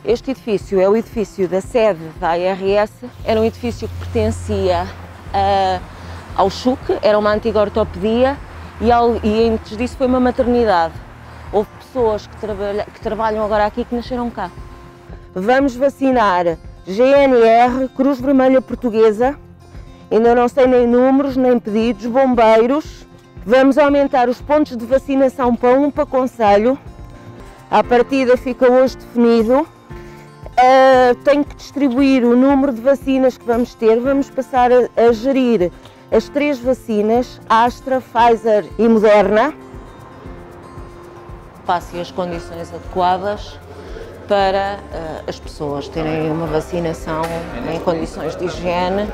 Este edifício é o edifício da sede da ARS, era um edifício que pertencia ao CHUC, era uma antiga ortopedia e antes disso foi uma maternidade. Houve pessoas que trabalham agora aqui que nasceram cá. Vamos vacinar GNR, Cruz Vermelha Portuguesa, ainda não sei nem números, nem pedidos, bombeiros. Vamos aumentar os pontos de vacinação para concelho. À partida fica hoje definido. Tenho que distribuir o número de vacinas que vamos ter. Vamos passar a gerir as 3 vacinas, Astra, Pfizer e Moderna. Passe as condições adequadas para as pessoas terem uma vacinação em condições de higiene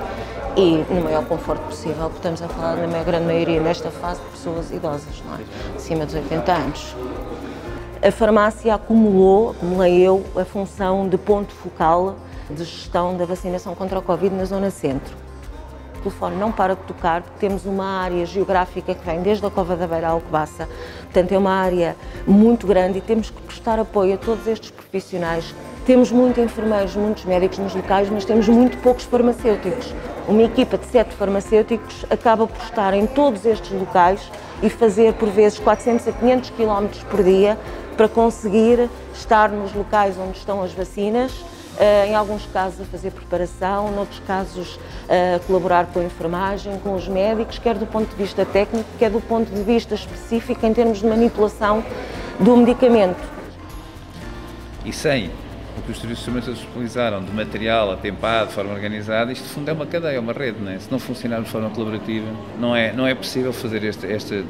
e no maior conforto possível, porque estamos a falar, na grande maioria, nesta fase, de pessoas idosas, não é? Acima dos 80 anos. A farmácia acumulei eu, a função de ponto focal de gestão da vacinação contra o Covid na zona centro. O telefone não para de tocar, porque temos uma área geográfica que vem desde a Cova da Beira à Alcobaça, portanto é uma área muito grande e temos que prestar apoio a todos estes profissionais. Temos muitos enfermeiros, muitos médicos nos locais, mas temos muito poucos farmacêuticos. Uma equipa de 7 farmacêuticos acaba por estar em todos estes locais e fazer por vezes 400 a 500 km por dia para conseguir estar nos locais onde estão as vacinas, em alguns casos a fazer preparação, noutros casos a colaborar com a enfermagem, com os médicos, quer do ponto de vista técnico, quer do ponto de vista específico em termos de manipulação do medicamento. E sem o que os serviços de segurança disponibilizaram de material atempado, de forma organizada, isto de fundo é uma cadeia, é uma rede, não é? Se não funcionar de forma colaborativa, não é possível fazer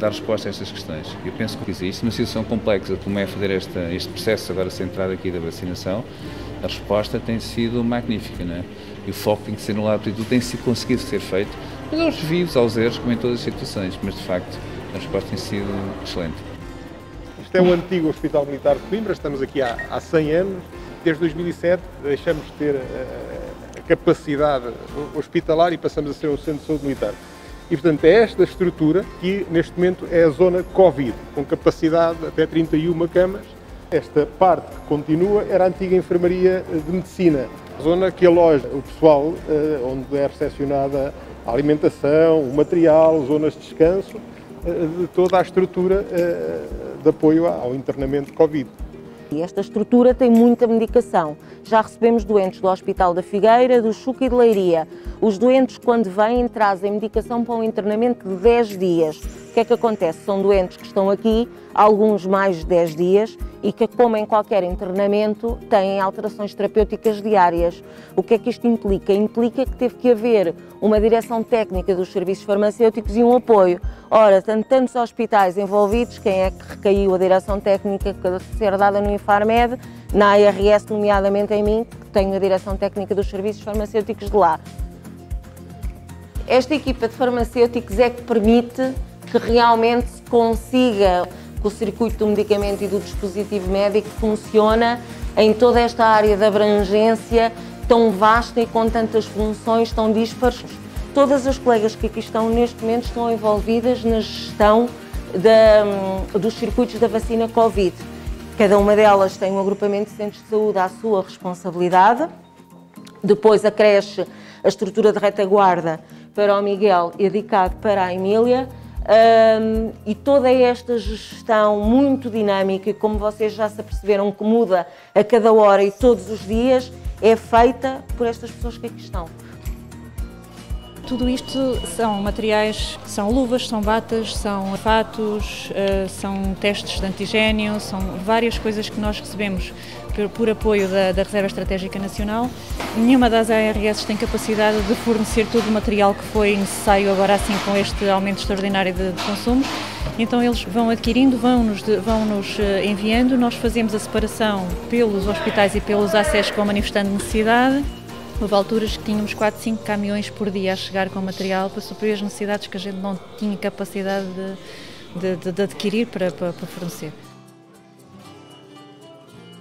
dar resposta a estas questões. Eu penso que existe uma situação complexa como é fazer este processo agora centrado aqui da vacinação, a resposta tem sido magnífica, não é? E o foco tem que ser no lado positivo, tem conseguido ser feito, mas aos vivos, aos erros, como em todas as situações, mas de facto a resposta tem sido excelente. Isto é o antigo Hospital Militar de Coimbra, estamos aqui há 100 anos. Desde 2007 deixamos de ter a capacidade hospitalar e passamos a ser um centro de saúde militar. E, portanto, é esta estrutura que, neste momento, é a zona Covid, com capacidade até 31 camas. Esta parte que continua era a antiga enfermaria de medicina, a zona que aloja o pessoal, onde é recepcionada a alimentação, o material, zonas de descanso, de toda a estrutura de apoio ao internamento Covid. Esta estrutura tem muita medicação. Já recebemos doentes do Hospital da Figueira, do CHUC e de Leiria. Os doentes, quando vêm, trazem medicação para um internamento de 10 dias. O que é que acontece? São doentes que estão aqui, alguns mais de 10 dias, e que, como em qualquer internamento, têm alterações terapêuticas diárias. O que é que isto implica? Implica que teve que haver uma direção técnica dos serviços farmacêuticos e um apoio. Ora, tantos hospitais envolvidos, quem é que recaiu a direção técnica que deve ser dada no Infarmed? Na ARS, nomeadamente em mim, que tenho a direção técnica dos serviços farmacêuticos de lá. Esta equipa de farmacêuticos é que permite que realmente se consiga que o circuito do medicamento e do dispositivo médico funciona em toda esta área de abrangência tão vasta e com tantas funções tão dispares. Todas as colegas que aqui estão neste momento estão envolvidas na gestão dos circuitos da vacina Covid. Cada uma delas tem um agrupamento de centros de saúde à sua responsabilidade. Depois acresce a estrutura de retaguarda para o Miguel e a DICAD para a Emília. E toda esta gestão muito dinâmica, e como vocês já se aperceberam que muda a cada hora e todos os dias, é feita por estas pessoas que aqui estão. Tudo isto são materiais, são luvas, são batas, são fatos, são testes de antigénio, são várias coisas que nós recebemos por apoio da Reserva Estratégica Nacional. Nenhuma das ARS tem capacidade de fornecer todo o material que foi necessário agora assim com este aumento extraordinário de consumos. Então eles vão adquirindo, vão-nos enviando, nós fazemos a separação pelos hospitais e pelos ACES que vão manifestando necessidade. Houve alturas que tínhamos 4, 5 caminhões por dia a chegar com material para suprir as necessidades que a gente não tinha capacidade de adquirir para fornecer.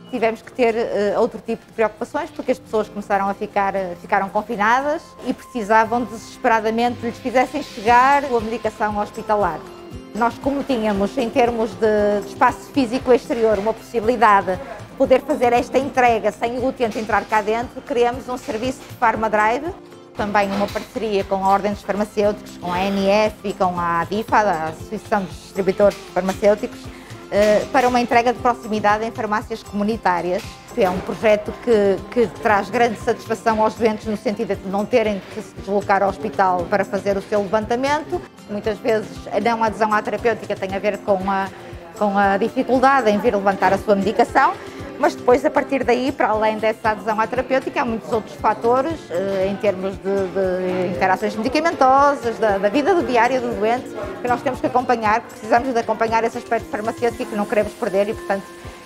Tivemos que ter outro tipo de preocupações porque as pessoas ficaram confinadas e precisavam desesperadamente que lhes fizessem chegar a medicação hospitalar. Nós, como tínhamos, em termos de espaço físico exterior, uma possibilidade de poder fazer esta entrega sem o utente entrar cá dentro, criamos um serviço de PharmaDrive, também uma parceria com a Ordem dos Farmacêuticos, com a ANF e com a ADIFA, a Associação dos Distribuidores Farmacêuticos, para uma entrega de proximidade em farmácias comunitárias. É um projeto que traz grande satisfação aos doentes no sentido de não terem que se deslocar ao hospital para fazer o seu levantamento. Muitas vezes a não adesão à terapêutica tem a ver com a dificuldade em vir levantar a sua medicação, mas depois, a partir daí, para além dessa adesão à terapêutica, há muitos outros fatores em termos de interações medicamentosas, da vida do diário do doente, que nós temos que acompanhar, precisamos de acompanhar esse aspecto farmacêutico que não queremos perder e, portanto,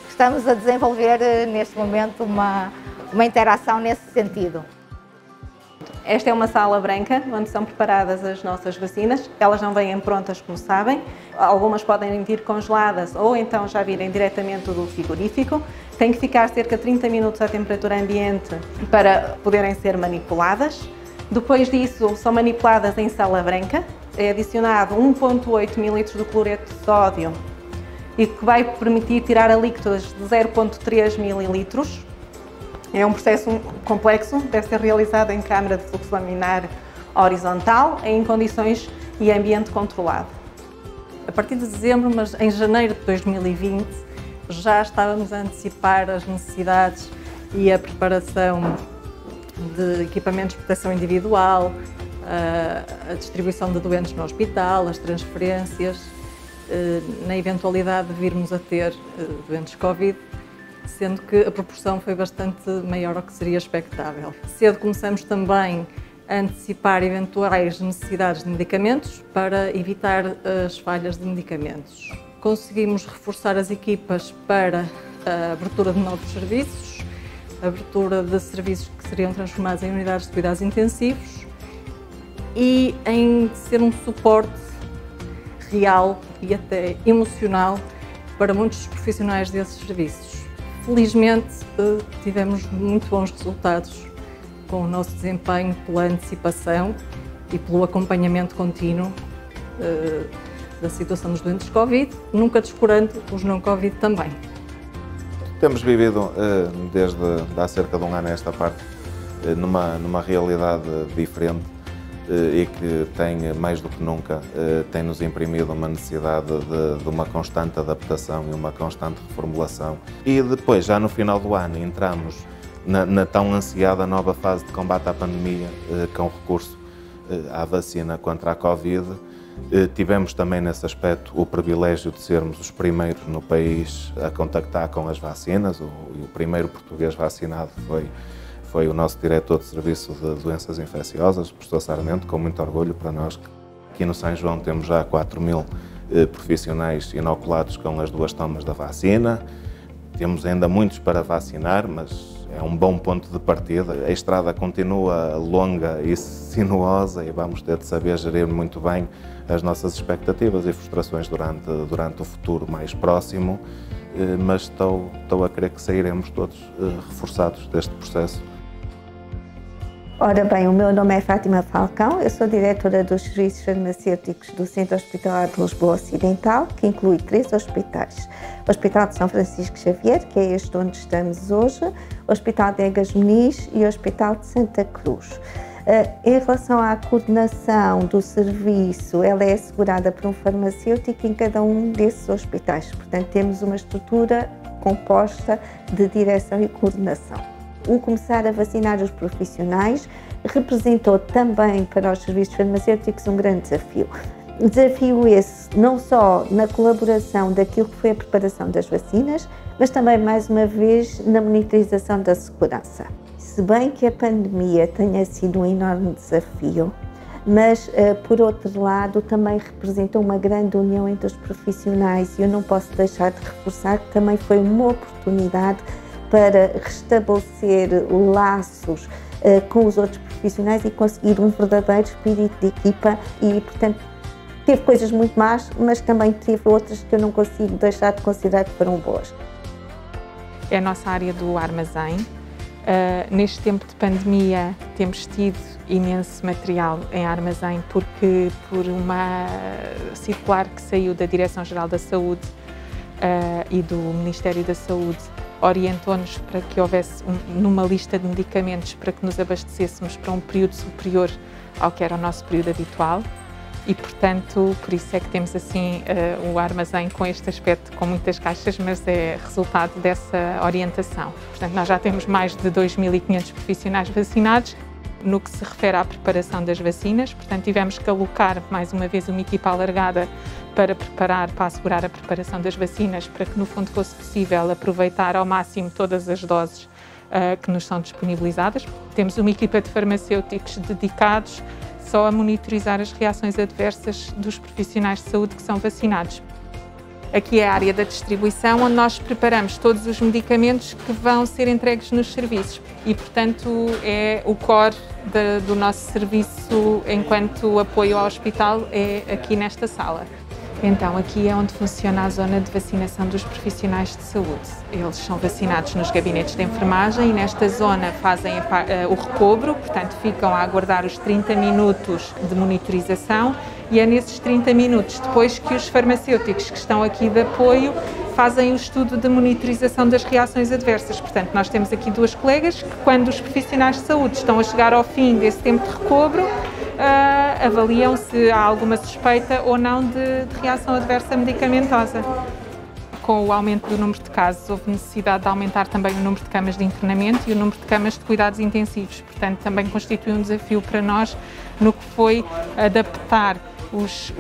estamos a desenvolver neste momento uma interação nesse sentido. Esta é uma sala branca, onde são preparadas as nossas vacinas. Elas não vêm prontas, como sabem. Algumas podem vir congeladas ou então já virem diretamente do frigorífico. Têm que ficar cerca de 30 minutos à temperatura ambiente para poderem ser manipuladas. Depois disso, são manipuladas em sala branca. É adicionado 1,8 ml de cloreto de sódio e que vai permitir tirar a líquidos de 0,3 ml. É um processo complexo, deve ser realizado em câmara de fluxo laminar horizontal, em condições e ambiente controlado. A partir de dezembro, mas em janeiro de 2020, já estávamos a antecipar as necessidades e a preparação de equipamentos de proteção individual, a distribuição de doentes no hospital, as transferências, na eventualidade de virmos a ter doentes Covid, sendo que a proporção foi bastante maior ao que seria expectável. Cedo começamos também a antecipar eventuais necessidades de medicamentos para evitar as falhas de medicamentos. Conseguimos reforçar as equipas para a abertura de novos serviços, a abertura de serviços que seriam transformados em unidades de cuidados intensivos e em ser um suporte real e até emocional para muitos profissionais desses serviços. Felizmente, tivemos muito bons resultados com o nosso desempenho pela antecipação e pelo acompanhamento contínuo da situação dos doentes Covid, nunca descurando os não-Covid também. Temos vivido, desde há cerca de um ano a esta parte, numa realidade diferente e que tem, mais do que nunca, tem-nos imprimido uma necessidade de uma constante adaptação e uma constante reformulação. E depois, já no final do ano, entramos na tão ansiada nova fase de combate à pandemia, com recurso à vacina contra a Covid. Tivemos também nesse aspecto o privilégio de sermos os primeiros no país a contactar com as vacinas. O primeiro português vacinado foi o nosso diretor de Serviço de Doenças Infecciosas, o professor Sarmento, com muito orgulho para nós. Aqui no São João temos já 4.000 profissionais inoculados com as 2 tomas da vacina. Temos ainda muitos para vacinar, mas é um bom ponto de partida. A estrada continua longa e sinuosa e vamos ter de saber gerir muito bem as nossas expectativas e frustrações durante o futuro mais próximo, mas estou a crer que sairemos todos reforçados deste processo. Ora bem, o meu nome é Fátima Falcão, eu sou diretora dos Serviços Farmacêuticos do Centro Hospitalar de Lisboa Ocidental, que inclui 3 hospitais. O Hospital de São Francisco Xavier, que é este onde estamos hoje, o Hospital de Egas Meniz e o Hospital de Santa Cruz. Em relação à coordenação do serviço, ela é assegurada por um farmacêutico em cada um desses hospitais. Portanto, temos uma estrutura composta de direção e coordenação. O começar a vacinar os profissionais representou também para os serviços farmacêuticos um grande desafio. Desafio esse não só na colaboração daquilo que foi a preparação das vacinas, mas também, mais uma vez, na monitorização da segurança. Se bem que a pandemia tenha sido um enorme desafio, mas, por outro lado, também representou uma grande união entre os profissionais e eu não posso deixar de reforçar que também foi uma oportunidade para restabelecer laços com os outros profissionais e conseguir um verdadeiro espírito de equipa e, portanto, teve coisas muito más, mas também teve outras que eu não consigo deixar de considerar que foram boas. É a nossa área do armazém. Neste tempo de pandemia temos tido imenso material em armazém porque por uma circular que saiu da Direção-Geral da Saúde e do Ministério da Saúde orientou-nos para que houvesse numa lista de medicamentos para que nos abastecêssemos para um período superior ao que era o nosso período habitual e, portanto, por isso é que temos assim o armazém com este aspecto, com muitas caixas, mas é resultado dessa orientação. Portanto, nós já temos mais de 2.500 profissionais vacinados. No que se refere à preparação das vacinas, portanto, tivemos que alocar mais uma vez uma equipa alargada para assegurar a preparação das vacinas, para que no fundo fosse possível aproveitar ao máximo todas as doses que nos são disponibilizadas. Temos uma equipa de farmacêuticos dedicados só a monitorizar as reações adversas dos profissionais de saúde que são vacinados. Aqui é a área da distribuição, onde nós preparamos todos os medicamentos que vão ser entregues nos serviços e, portanto, é o core do nosso serviço enquanto apoio ao hospital, é aqui nesta sala. Então, aqui é onde funciona a zona de vacinação dos profissionais de saúde. Eles são vacinados nos gabinetes de enfermagem e nesta zona fazem o recobro, portanto ficam a aguardar os 30 minutos de monitorização e é nesses 30 minutos depois que os farmacêuticos que estão aqui de apoio fazem o estudo de monitorização das reações adversas. Portanto, nós temos aqui duas colegas que, quando os profissionais de saúde estão a chegar ao fim desse tempo de recobro, avaliam se há alguma suspeita ou não de reação adversa medicamentosa. Com o aumento do número de casos, houve necessidade de aumentar também o número de camas de internamento e o número de camas de cuidados intensivos. Portanto, também constitui um desafio para nós no que foi adaptar os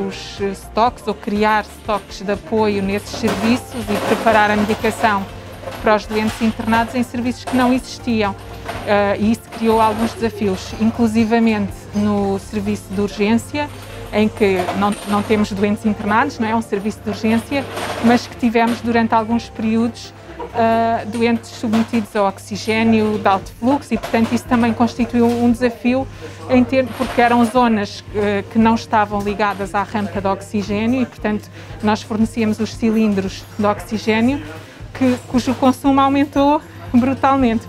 stocks ou criar stocks de apoio nesses serviços e preparar a medicação para os doentes internados em serviços que não existiam. E isso criou alguns desafios, inclusivamente no serviço de urgência, em que não temos doentes internados, não é um serviço de urgência, mas que tivemos durante alguns períodos doentes submetidos ao oxigênio de alto fluxo e, portanto, isso também constituiu um desafio porque eram zonas que não estavam ligadas à rampa de oxigênio e, portanto, nós fornecíamos os cilindros de oxigênio cujo consumo aumentou brutalmente.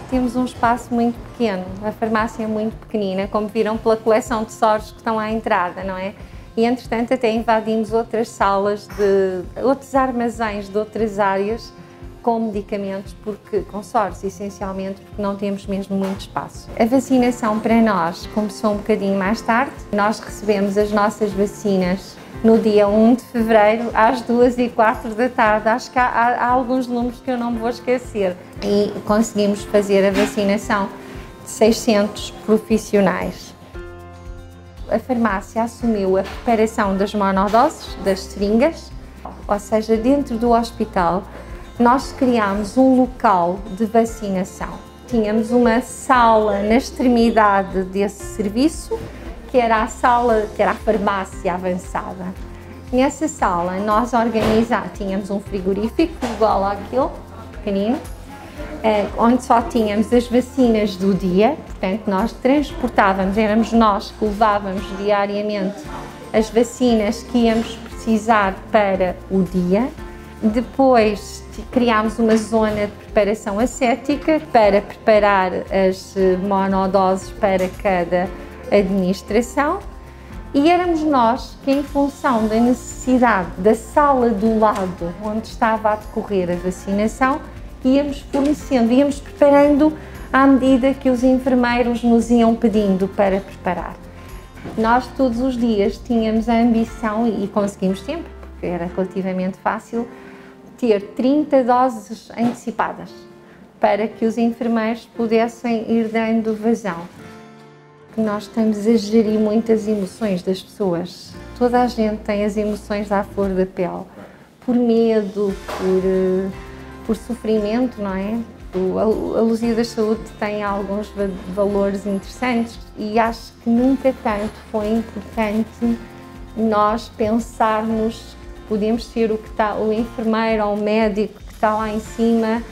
Temos um espaço muito pequeno, a farmácia é muito pequenina, como viram pela coleção de tesouros que estão à entrada, não é? E, entretanto, até invadimos outras salas outros armazéns de outras áreas com medicamentos, com SORs, essencialmente, porque não temos mesmo muito espaço. A vacinação para nós começou um bocadinho mais tarde. Nós recebemos as nossas vacinas no dia 1 de fevereiro, às 2h04 da tarde. Acho que há alguns números que eu não me vou esquecer. E conseguimos fazer a vacinação de 600 profissionais. A farmácia assumiu a preparação das monodoses, das seringas, ou seja, dentro do hospital, nós criámos um local de vacinação. Tínhamos uma sala na extremidade desse serviço, que era a farmácia avançada. Nessa sala nós tínhamos um frigorífico igual àquele, pequenino, onde só tínhamos as vacinas do dia, portanto nós transportávamos, éramos nós que levávamos diariamente as vacinas que íamos precisar para o dia. Depois criámos uma zona de preparação ascética para preparar as monodoses para cada administração e éramos nós que, em função da necessidade da sala do lado onde estava a decorrer a vacinação, íamos fornecendo, íamos preparando à medida que os enfermeiros nos iam pedindo para preparar. Nós todos os dias tínhamos a ambição, e conseguimos sempre, porque era relativamente fácil, ter 30 doses antecipadas para que os enfermeiros pudessem ir dando vazão. Nós estamos a gerir muitas emoções das pessoas. Toda a gente tem as emoções à flor da pele, por medo, por sofrimento, não é? A Luzia da Saúde tem alguns valores interessantes e acho que nunca tanto foi importante nós pensarmos que podemos ser o enfermeiro ou o médico que está lá em cima,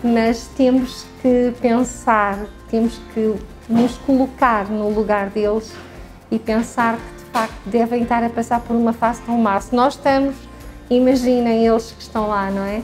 mas temos que pensar, temos que nos colocar no lugar deles e pensar que de facto devem estar a passar por uma fase tão má. Se nós estamos, imaginem eles que estão lá, não é?